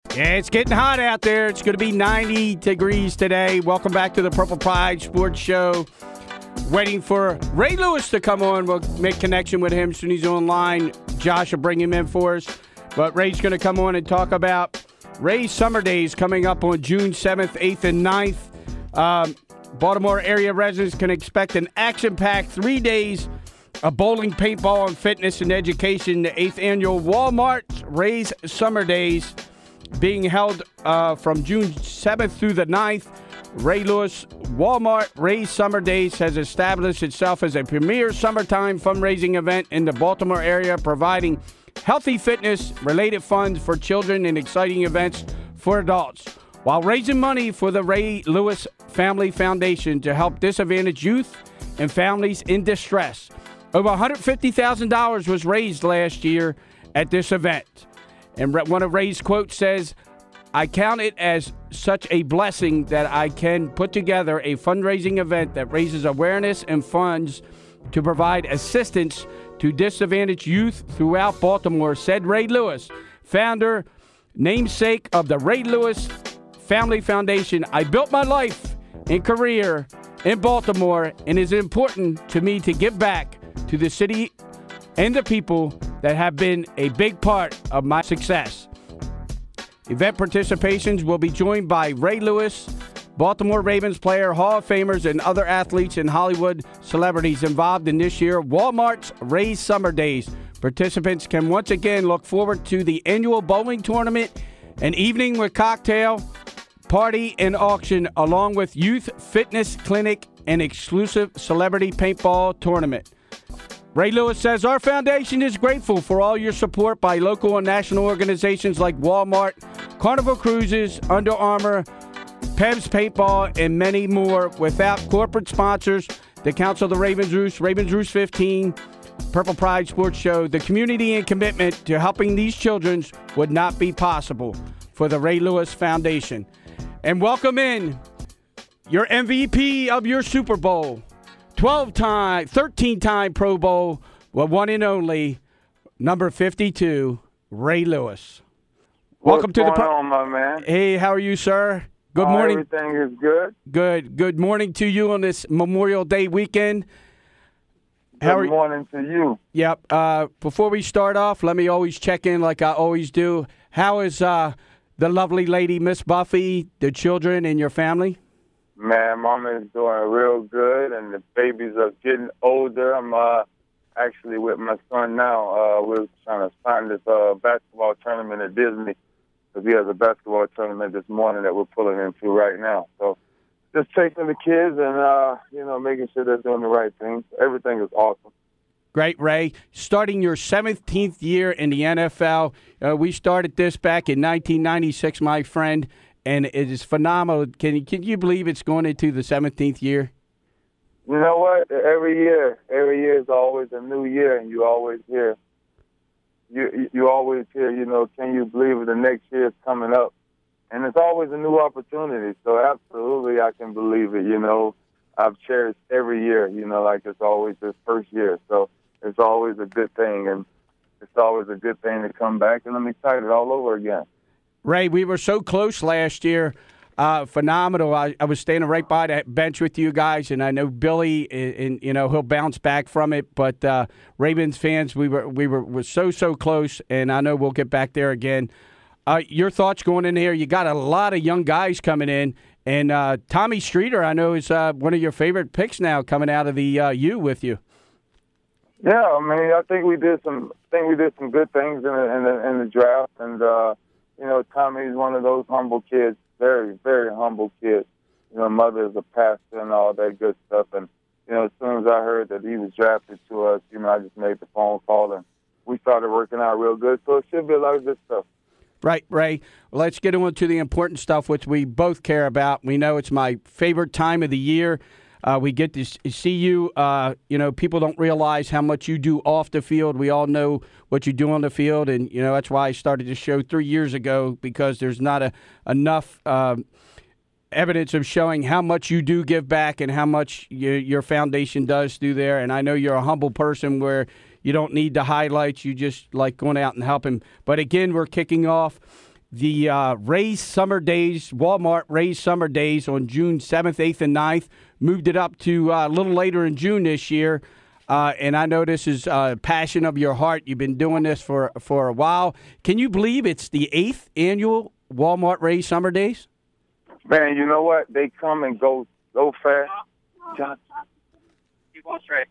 Yeah, it's getting hot out there. It's going to be 90 degrees today. Welcome back to the Purple Pride Sports Show. Waiting for Ray Lewis to come on. We'll make connection with him as soon as he's online. Josh will bring him in for us. But Ray's going to come on and talk about Ray's Summer Days coming up on June 7th, 8th, and 9th. Baltimore area residents can expect an action-packed 3 days of bowling, paintball, and fitness and education. The 8th annual Walmart Ray's Summer Days being held from June 7th through the 9th. Ray Lewis Walmart Ray's Summer Days has established itself as a premier summertime fundraising event in the Baltimore area, providing healthy fitness-related funds for children and exciting events for adults, while raising money for the Ray Lewis Family Foundation to help disadvantaged youth and families in distress. Over $150,000 was raised last year at this event. And one of Ray's quotes says, "I count it as such a blessing that I can put together a fundraising event that raises awareness and funds to provide assistance to disadvantaged youth throughout Baltimore," said Ray Lewis, founder, namesake of the Ray Lewis Family Foundation. "I built my life and career in Baltimore, and it is important to me to give back to the city and the people that have been a big part of my success." Event participations will be joined by Ray Lewis, Baltimore Ravens player, Hall of Famers, and other athletes and Hollywood celebrities involved in this year Walmart's Ray's Summer Days. Participants can once again look forward to the annual bowling tournament, an evening with cocktail, party, and auction, along with youth fitness clinic and exclusive celebrity paintball tournament. Ray Lewis says, "Our foundation is grateful for all your support by local and national organizations like Walmart, Carnival Cruises, Under Armour, Pebs Paintball, and many more. Without corporate sponsors, the Council of the Ravens Roost 15, Purple Pride Sports Show, the community and commitment to helping these children would not be possible for the Ray Lewis Foundation." And welcome in your MVP of your Super Bowl, 13-time Pro Bowl, one and only, number 52, Ray Lewis. Welcome to the What's going on, my man? Hey, how are you, sir? Good morning. Everything is good. Good morning to you on this Memorial Day weekend. Good morning to you. Yep. Before we start off, let me always check in like I always do. How is the lovely lady, Miss Buffy, the children, and your family? Man, Mama is doing real good, and the babies are getting older. I'm actually with my son now. We're trying to sign this basketball tournament at Disney, because he has a basketball tournament this morning that we're pulling into right now. So just taking the kids and, making sure they're doing the right things. Everything is awesome. Great, Ray. Starting your 17th year in the NFL. We started this back in 1996, my friend, and it is phenomenal. Can you believe it's going into the 17th year? You know what? Every year is always a new year, and you always hear, you always hear, can you believe the next year is coming up? And it's always a new opportunity. So absolutely, I can believe it. I've cherished every year. Like it's always this first year. So it's always a good thing, and it's always a good thing to come back. And I'm excited all over again. Ray, we were so close last year. Phenomenal. I was standing right by that bench with you guys, and I know Billy, and he'll bounce back from it. But Ravens fans, we were so close, and I know we'll get back there again. Your thoughts going in here? You got a lot of young guys coming in, and Tommy Streeter, I know, is one of your favorite picks now coming out of the U with you. Yeah, I think we did some good things in the draft, and Tommy's one of those humble kids, very, very humble kid. Mother is a pastor and all that good stuff. And, as soon as I heard that he was drafted to us, I just made the phone call and we started working out real good. So it should be a lot of good stuff. Right, Ray. Well, let's get on to the important stuff, which we both care about. We know it's my favorite time of the year. We get to see you. People don't realize how much you do off the field. We all know what you do on the field, and that's why I started this show 3 years ago, because there's not enough evidence of showing how much you do give back and how much your foundation does do there. And I know you're a humble person where you don't need the highlights. You just like going out and helping. But again, we're kicking off the Rays Summer Days, Walmart Rays Summer Days on June 7th, 8th, and 9th. Moved it up to a little later in June this year. And I know this is a passion of your heart. You've been doing this for a while. Can you believe it's the 8th annual Walmart Rays Summer Days? Man, you know what? They come and go so fast. John. Keep on straight.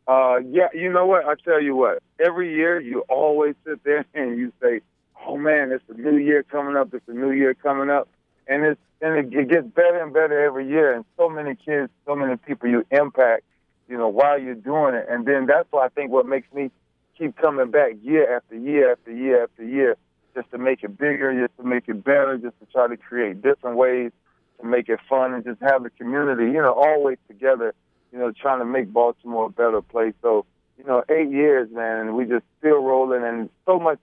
Yeah, you know what? I tell you what. Every year you always sit there and you say, oh, man, it's a new year coming up. It's a new year coming up. And it gets better and better every year. And so many kids, so many people you impact, while you're doing it. And then that's why I think what makes me keep coming back year after year after year after year, just to make it bigger, just to make it better, just to try to create different ways to make it fun and just have the community, always together, trying to make Baltimore a better place. So, 8 years, man, and we just still rolling, and so much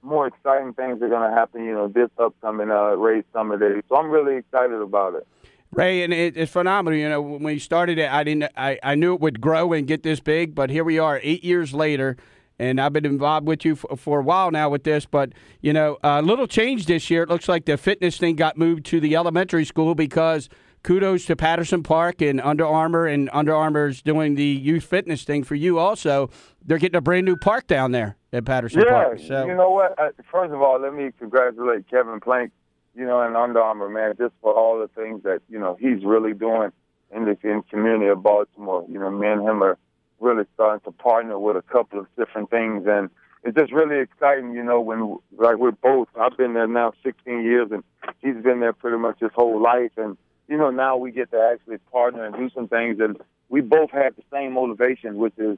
more exciting things are going to happen, this upcoming Rays Summer Days. So I'm really excited about it. Ray, and it's phenomenal. When you started it, I knew it would grow and get this big, but here we are 8 years later, and I've been involved with you for a while now with this. But, a little change this year. It looks like the fitness thing got moved to the elementary school because kudos to Patterson Park and Under Armour, and Under Armour's doing the youth fitness thing for you also. They're getting a brand-new park down there at Patterson Park. So. You know what? First of all, let me congratulate Kevin Plank, and Under Armour, man, just for all the things that, he's really doing in the community of Baltimore. Me and him are really starting to partner with a couple of different things. And it's just really exciting, when, like, we're both, I've been there now 16 years, and he's been there pretty much his whole life. And, now we get to actually partner and do some things. And we both have the same motivation, which is,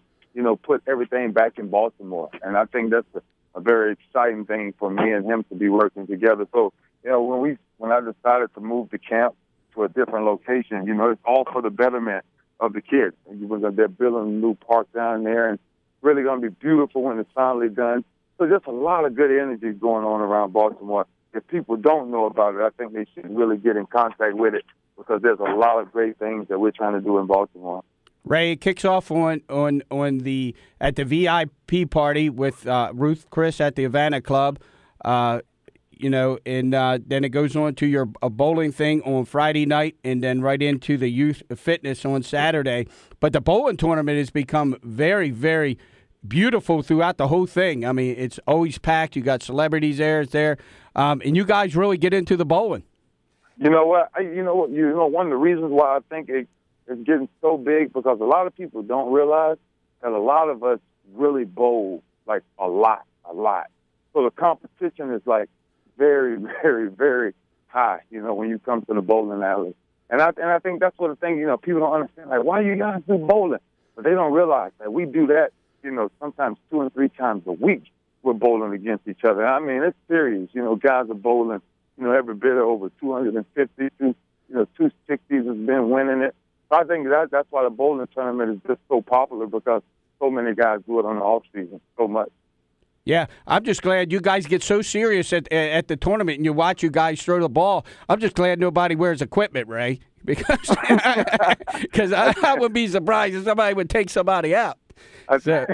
put everything back in Baltimore. And I think that's a very exciting thing for me and him to be working together. So, when I decided to move the camp to a different location, it's all for the betterment of the kids. They're building a new park down there, and it's really going to be beautiful when it's finally done. So just a lot of good energy going on around Baltimore. If people don't know about it, I think they should really get in contact with it, because there's a lot of great things that we're trying to do in Baltimore. Ray, it kicks off at the VIP party with Ruth Chris at the Havana Club. And then it goes on to your bowling thing on Friday night, and then right into the youth fitness on Saturday. But the bowling tournament has become very, very beautiful throughout the whole thing. I mean, it's always packed. You got celebrities there, and you guys really get into the bowling. You know what? One of the reasons why I think it's getting so big, because a lot of people don't realize that a lot of us really bowl, like, a lot. So the competition is, like, very, very, very high, when you come to the bowling alley. And I think that's what the thing, people don't understand, like, why you guys do bowling? But they don't realize that we do that, sometimes 2 and 3 times a week we're bowling against each other. I mean, it's serious. Guys are bowling, every bit of over 250, 260s has been winning it. So I think that's why the bowling tournament is just so popular, because so many guys do it on the off season so much. Yeah, I'm just glad you guys get so serious at the tournament, and you watch you guys throw the ball. I'm just glad nobody wears equipment, Ray, because I would be surprised if somebody would take somebody out. I tell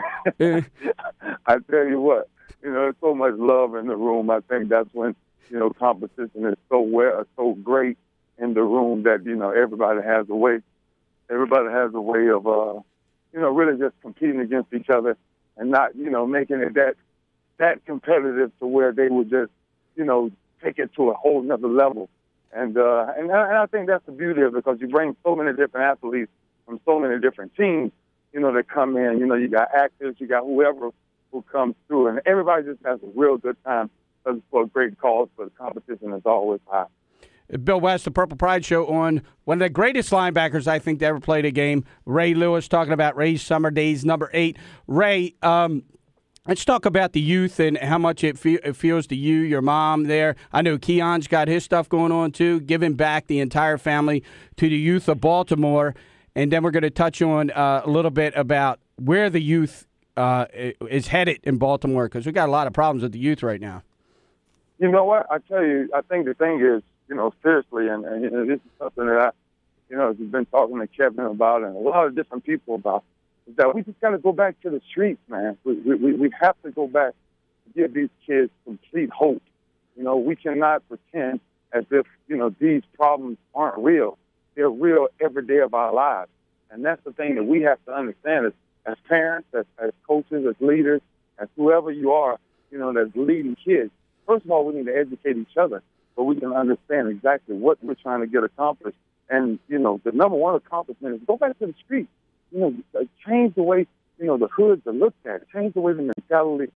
you what, there's so much love in the room. I think that's when, competition is so great in the room that, everybody has a way. Everybody has a way of, really just competing against each other and not, making it that competitive to where they would just, take it to a whole nother level. And I think that's the beauty of it, because you bring so many different athletes from so many different teams, that come in. You got actors, you got whoever who comes through, and everybody just has a real good time. Because it's for a great cause, but the competition is always high. Bill West, the Purple Pride Show, on one of the greatest linebackers I think to ever played a game, Ray Lewis, talking about Rays Summer Days, number 8. Ray, let's talk about the youth and how much it feels to you, your mom there. I know Keon's got his stuff going on too, giving back the entire family to the youth of Baltimore. And then we're going to touch on a little bit about where the youth is headed in Baltimore, because we've got a lot of problems with the youth right now. You know what? I tell you, I think the thing is, seriously, and this is something that I've been talking to Kevin about and a lot of different people about, is that we just got to go back to the streets, man. We have to go back to give these kids complete hope You know, we cannot pretend as if, you know, these problems aren't real. They're real every day of our lives. And that's the thing that we have to understand as parents, as coaches, as leaders, as whoever you are, you know, that's leading kids. First of all, we need to educate each other so we can understand exactly what we're trying to get accomplished. And, you know, the number one accomplishment is go back to the street. You know, change the way, you know, the hoods are looked at. Change the way the mentality